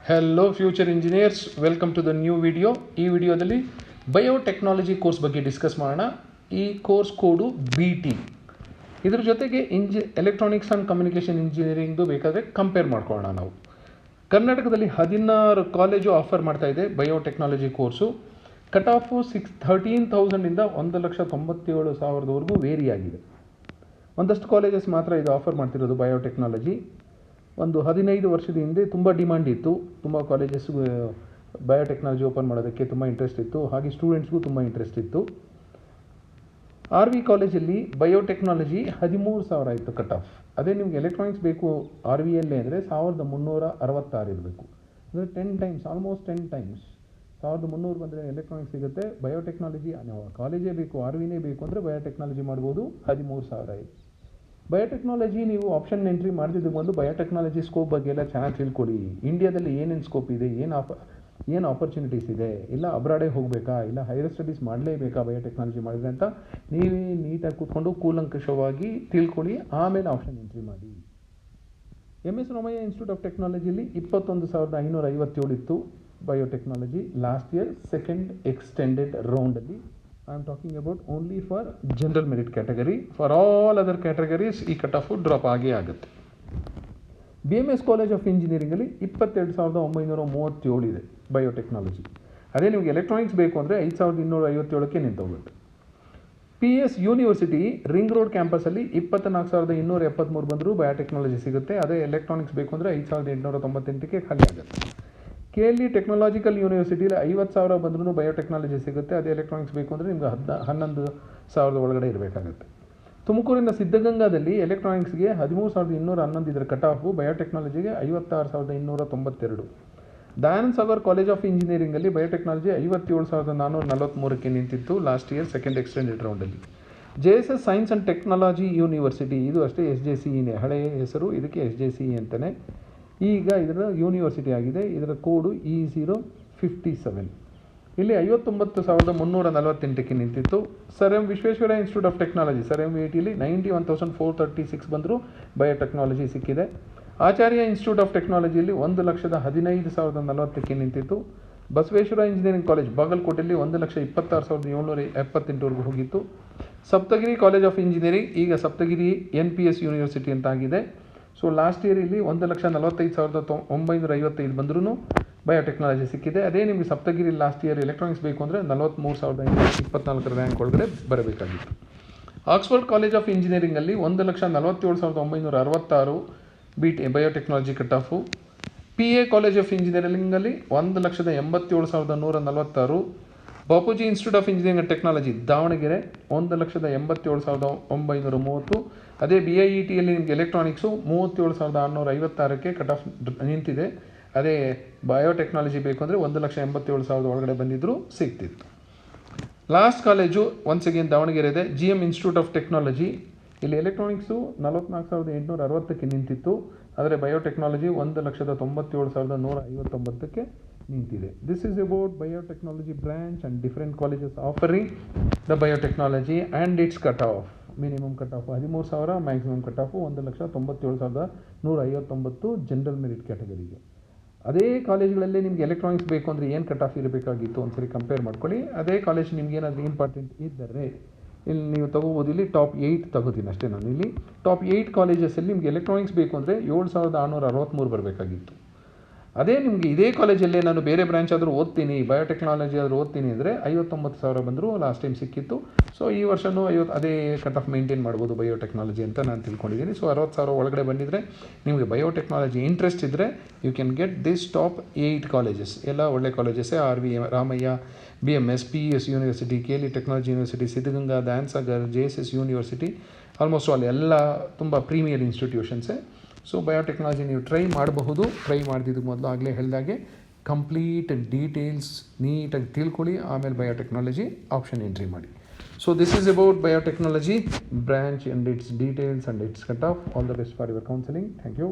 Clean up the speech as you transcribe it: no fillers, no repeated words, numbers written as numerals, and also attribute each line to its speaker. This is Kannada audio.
Speaker 1: Hello future engineers, welcome to the new video. ಈ ವಿಡಿಯೋದಲ್ಲಿ ಬಯೋಟೆಕ್ನಾಲಜಿ ಕೋರ್ಸ್ ಬಗ್ಗೆ ಡಿಸ್ಕಸ್ ಮಾಡೋಣ. ಈ ಕೋರ್ಸ್ ಕೋಡು BT. ಇದ್ರ ಜೊತೆಗೆ ಎಲೆಕ್ಟ್ರಾನಿಕ್ಸ್ ಆ್ಯಂಡ್ ಕಮ್ಯುನಿಕೇಷನ್ ಇಂಜಿನಿಯರಿಂಗ್ದು ಬೇಕಾದರೆ ಕಂಪೇರ್ ಮಾಡ್ಕೊಳ್ಳೋಣ. ನಾವು ಕರ್ನಾಟಕದಲ್ಲಿ 16 ಕಾಲೇಜು ಆಫರ್ ಮಾಡ್ತಾಯಿದೆ ಬಯೋಟೆಕ್ನಾಲಜಿ ಕೋರ್ಸು. ಕಟ್ ಆಫು 13,000ಇಂದ 1,97,000ವರೆಗೂ ವೇರಿ ಆಗಿದೆ. ಒಂದಷ್ಟು ಕಾಲೇಜಸ್ ಮಾತ್ರ ಇದು ಆಫರ್ ಮಾಡ್ತಿರೋದು ಬಯೋಟೆಕ್ನಾಲಜಿ. ಒಂದು 15 ವರ್ಷದ ಹಿಂದೆ ತುಂಬ ಡಿಮಾಂಡ್ ಇತ್ತು. ತುಂಬ ಕಾಲೇಜಸ್ ಬಯೋಟೆಕ್ನಾಲಜಿ ಓಪನ್ ಮಾಡೋದಕ್ಕೆ ತುಂಬ ಇಂಟ್ರೆಸ್ಟ್ ಇತ್ತು. ಹಾಗೆ ಸ್ಟೂಡೆಂಟ್ಸ್ಗೂ ತುಂಬ ಇಂಟ್ರೆಸ್ಟ್ ಇತ್ತು. RV ಕಾಲೇಜಲ್ಲಿ ಬಯೋಟೆಕ್ನಾಲಜಿ 13,000 ಇತ್ತು ಕಟ್ ಆಫ್. ಅದೇ ನಿಮ್ಗೆ ಎಲೆಕ್ಟ್ರಾನಿಕ್ಸ್ ಬೇಕು RVಯಲ್ಲೇ ಅಂದರೆ 1,366 ಇರಬೇಕು. ಅಂದರೆ 10 ಟೈಮ್ಸ್, ಆಲ್ಮೋಸ್ಟ್ 10 ಟೈಮ್ಸ್. 1,300 ಬಂದರೆ ಎಲೆಕ್ಟ್ರಾನಿಕ್ಸ್ ಸಿಗುತ್ತೆ. ಬಯೋಟೆಕ್ನಾಲಜಿ ಕಾಲೇಜೇ ಬೇಕು, RVನೇ ಬೇಕು ಅಂದರೆ ಬಯೋಟೆಕ್ನಾಲಜಿ ಮಾಡ್ಬೋದು. 13,000 ಇದೆ. ಬಯೋಟೆಕ್ನಾಲಜಿ ನೀವು ಆಪ್ಷನ್ ಎಂಟ್ರಿ ಮಾಡಿದ್ದು ಮೊದಲು ಬಯೋಟೆಕ್ನಾಲಜಿ ಸ್ಕೋಪ್ ಬಗ್ಗೆ ಎಲ್ಲ ಚೆನ್ನಾಗಿ ತಿಳ್ಕೊಳ್ಳಿ. ಇಂಡಿಯಾದಲ್ಲಿ ಏನೇನು ಸ್ಕೋಪ್ ಇದೆ, ಏನು ಆಪರ್ಚುನಿಟೀಸ್ ಇದೆ, ಇಲ್ಲ ಅಬ್ರಾಡೇ ಹೋಗಬೇಕಾ, ಇಲ್ಲ ಹೈಯರ್ ಸ್ಟಡೀಸ್ ಮಾಡಲೇಬೇಕಾ ಬಯೋಟೆಕ್ನಾಲಜಿ ಮಾಡಿದ್ರೆ ಅಂತ ನೀವೇ ನೀಟಾಗಿ ಕೂತ್ಕೊಂಡು ಕೂಲಂಕಷವಾಗಿ ತಿಳ್ಕೊಳ್ಳಿ. ಆಮೇಲೆ ಆಪ್ಷನ್ ಎಂಟ್ರಿ ಮಾಡಿ. MS ರಾಮಯ್ಯ ಇನ್ಸ್ಟಿಟ್ಯೂಟ್ ಆಫ್ ಟೆಕ್ನಾಲಜಿಯಲ್ಲಿ 21,557 ಇತ್ತು biotechnology last year second extended ರೌಂಡಲ್ಲಿ. I am talking about only for general merit category. For all other categories ಈ ಕಟ್ ಆಫು ಡ್ರಾಪ್ ಆಗೇ ಆಗುತ್ತೆ. BMS ಕಾಲೇಜ್ ಆಫ್ ಇಂಜಿನಿಯರಿಂಗಲ್ಲಿ 22,937 ಇದೆ ಬಯೋಟೆಕ್ನಾಲಜಿ. ಅದೇ ನಿಮಗೆ ಎಲೆಕ್ಟ್ರಾನಿಕ್ಸ್ ಬೇಕು ಅಂದರೆ 5,257ಕ್ಕೆ ನಿಂತೋಗುತ್ತೆ. PS ಯೂನಿವರ್ಸಿಟಿ ರಿಂಗ್ ರೋಡ್ ಕ್ಯಾಂಪಸಲ್ಲಿ 24,273 ಬಂದರೂ ಬಯೋಟೆಕ್ನಾಲಜಿ ಸಿಗುತ್ತೆ. ಅದೇ ಎಲೆಕ್ಟ್ರಾನಿಕ್ಸ್ ಬೇಕು ಅಂದರೆ 5,898ಕ್ಕೆ ಖಾಲಿ ಆಗುತ್ತೆ. KLE ಟೆಕ್ನಾಲಜಿಕಲ್ ಯೂನಿವರ್ಸಿಟಿಲಿ 50,000 ಬಂದ್ರೂ ಬಯೋಟೆಕ್ನಾಲಜಿ ಸಿಗುತ್ತೆ. ಅದೇ ಎಲೆಕ್ಟ್ರಾನಿಕ್ಸ್ ಬೇಕು ಅಂದರೆ ನಿಮ್ಗೆ 11,000 ಒಳಗಡೆ ಇರಬೇಕಾಗುತ್ತೆ. ತುಮಕೂರಿನ ಸಿದ್ಧಗಂಗಾದಲ್ಲಿ ಎಲೆಕ್ಟ್ರಾನಿಕ್ಸ್ಗೆ 13,211 ಇದರ ಕಟ್ ಆಫು, ಬಯೋಟೆಕ್ನಾಲಜಿಗೆ 56,292. ದಯಾನಂದ ಸಾಗರ್ ಕಾಲೇಜ್ ಆಫ್ ಇಂಜಿನಿಯರಿಂಗಲ್ಲಿ ಬಯೋಟೆಕ್ನಾಲಜಿ 57,443ಕ್ಕೆ ನಿಂತಿತ್ತು ಲಾಸ್ಟ್ ಇಯರ್ ಸೆಕೆಂಡ್ ಎಕ್ಸ್ಟೆಂಡೆಡ್ ರೌಂಡಲ್ಲಿ. JSS science and technology university, ಇದು ಅಷ್ಟೇ SJCEನೇ ಹಳೆಯ ಹೆಸರು, ಇದಕ್ಕೆ SJCE ಅಂತಲೇ. ಈಗ ಇದರ ಯೂನಿವರ್ಸಿಟಿ ಆಗಿದೆ. ಇದರ ಕೋಡು E057. ಇಲ್ಲಿ 59,348ಕ್ಕೆ ನಿಂತಿತ್ತು. Sir M Visvesvaraya institute of technology sir MVTಲಿ 91,436 ಬಂದರೂ ಬಯೋಟೆಕ್ನಾಲಜಿ ಸಿಕ್ಕಿದೆ. ಆಚಾರ್ಯ ಇನ್ಸ್ಟಿಟ್ಯೂಟ್ ಆಫ್ ಟೆಕ್ನಾಲಜಿಯಲ್ಲಿ 1,15,040ಕ್ಕೆ ನಿಂತಿತ್ತು. ಬಸವೇಶ್ವರ ಇಂಜಿನಿಯರಿಂಗ್ ಕಾಲೇಜ್ ಬಾಗಲಕೋಟೆಯಲ್ಲಿ 1,26,778ವರೆಗೂ ಹೋಗಿತ್ತು. ಸಪ್ತಗಿರಿ ಕಾಲೇಜ್ ಆಫ್ ಇಂಜಿನಿಯರಿಂಗ್ ಈಗ ಸಪ್ತಗಿರಿ NPS ಯೂನಿವರ್ಸಿಟಿ ಅಂತ ಆಗಿದೆ. ಸೊ ಲಾಸ್ಟ್ ಇಯರ್ ಇಲ್ಲಿ 1,45,955 ಬಂದ್ರೂ ಬಯೋಟೆಕ್ನಾಲಜಿ ಸಿಕ್ಕಿದೆ. ಅದೇ ನಿಮಗೆ ಸಪ್ತಗಿರಿ ಲಾಸ್ಟ್ ಇಯರ್ ಎಲೆಕ್ಟ್ರಾನಿಕ್ಸ್ ಬೇಕು ಅಂದರೆ 43,524 ರ್ಯಾಂಕ್ ಒಳಗಡೆ ಬರಬೇಕಾಗಿತ್ತು. ಆಕ್ಸ್ಫರ್ಡ್ ಕಾಲೇಜ್ ಆಫ್ ಇಂಜಿನಿಯರಿಂಗಲ್ಲಿ 1,47,966 biotechnology cut off. PA college of ಇಂಜಿನಿಯರಿಂಗಲ್ಲಿ 1,87,146. Bapuji institute of engineering and technology Davanagere 1,87,930. ಅದೇ BIETಯಲ್ಲಿ ನಿಮಗೆ ಎಲೆಕ್ಟ್ರಾನಿಕ್ಸು 37,656ಕ್ಕೆ ಕಟ್ ಆಫ್ ನಿಂತಿದೆ. ಅದೇ ಬಯೋಟೆಕ್ನಾಲಜಿ ಬೇಕು ಅಂದರೆ 1,87,000 ಒಳಗಡೆ ಬಂದಿದ್ದರೂ ಸಿಗ್ತಿತ್ತು. Last college once again Davanagere ಇದೆ, GM ಇನ್ಸ್ಟಿಟ್ಯೂಟ್ ಆಫ್ ಟೆಕ್ನಾಲಜಿ. ಇಲ್ಲಿ ಎಲೆಕ್ಟ್ರಾನಿಕ್ಸು 44,860ಕ್ಕೆ ನಿಂತಿತ್ತು. ಆದರೆ ಬಯೋಟೆಕ್ನಾಲಜಿ 1,97,159ಕ್ಕೆ ನಿಂತಿದೆ. This is about biotechnology branch and different colleges offering the biotechnology and it's cut off. Minimum cut off 13,000, maximum cut off 1,97,159 general merit ಕ್ಯಾಟಗರಿಗೆ. ಅದೇ ಕಾಲೇಜ್ಗಳಲ್ಲೇ ನಿಮಗೆ ಎಲೆಕ್ಟ್ರಾನಿಕ್ಸ್ ಬೇಕು ಅಂದರೆ ಏನು ಕಟ್ ಆಫ್ ಇರಬೇಕಾಗಿತ್ತು ಒಂದ್ಸರಿ ಕಂಪೇರ್ ಮಾಡ್ಕೊಳ್ಳಿ. ಅದೇ ಕಾಲೇಜ್ ನಿಮ್ಗೆ ಏನಾದರೂ ಇಂಪಾರ್ಟೆಂಟ್ ಇದ್ದರೆ ಇಲ್ಲಿ ನೀವು ತಗೋಬೋದು. ಇಲ್ಲಿ ಟಾಪ್ 8 ತಗೋತೀನಿ ಅಷ್ಟೇ ನಾನು. ಇಲ್ಲಿ ಟಾಪ್ 8 ಕಾಲೇಜಸಲ್ಲಿ ನಿಮಗೆ ಎಲೆಕ್ಟ್ರಾನಿಕ್ಸ್ ಬೇಕು ಅಂದರೆ 7,663 ಬರಬೇಕಾಗಿತ್ತು. ಅದೇ ನಿಮಗೆ ಇದೇ ಕಾಲೇಜಲ್ಲೇ ನಾನು ಬೇರೆ ಬ್ರಾಂಚ್ ಆದರೂ ಓದ್ತೀನಿ, ಬಯೋಟೆಕ್ನಾಲಜಿ ಆದರೂ ಓದ್ತೀನಿ ಅಂದರೆ 59,000 ಬಂದರೂ ಲಾಸ್ಟ್ ಟೈಮ್ ಸಿಕ್ಕಿತ್ತು. ಸೊ ಈ ವರ್ಷವೂ ಅದೇ ಕಟ್ ಆಫ್ ಮೇಂಟೈನ್ ಮಾಡ್ಬೋದು ಬಯೋಟೆಕ್ನಾಲಜಿ ಅಂತ ನಾನು ತಿಳ್ಕೊಂಡಿದ್ದೀನಿ. ಸೊ 60,000 ಒಳಗಡೆ ಬಂದಿದ್ದರೆ ನಿಮಗೆ ಬಯೋಟೆಕ್ನಾಲಜಿ ಇಂಟ್ರೆಸ್ಟ್ ಇದ್ದರೆ you can get this top 8 colleges. ಎಲ್ಲ ಒಳ್ಳೆ ಕಾಲೇಜಸ್ಸೇ. RV Ramaiah, BMS, PS university, KLE technology university, Siddaganga, Dayananda Sagar, JSS university, almost all ಎಲ್ಲ ತುಂಬ ಪ್ರೀಮಿಯರ್ ಇನ್ಸ್ಟಿಟ್ಯೂಷನ್ಸೇ. ಸೊ ಬಯೋಟೆಕ್ನಾಲಜಿ ನೀವು ಟ್ರೈ ಮಾಡಬಹುದು. ಟ್ರೈ ಮಾಡ್ತಿದ್ದಕ್ಕೆ ಮೊದಲು ಆಗಲೇ ಹೇಳಿದಾಗೆ ಕಂಪ್ಲೀಟ್ ಡೀಟೇಲ್ಸ್ ನೀಟಾಗಿ ತಿಳ್ಕೊಳ್ಳಿ, ಆಮೇಲೆ ಬಯೋಟೆಕ್ನಾಲಜಿ ಆಪ್ಷನ್ ಎಂಟ್ರಿ ಮಾಡಿ. So this is about biotechnology branch and its details and it's cut off. All the best for your counselling. Thank you.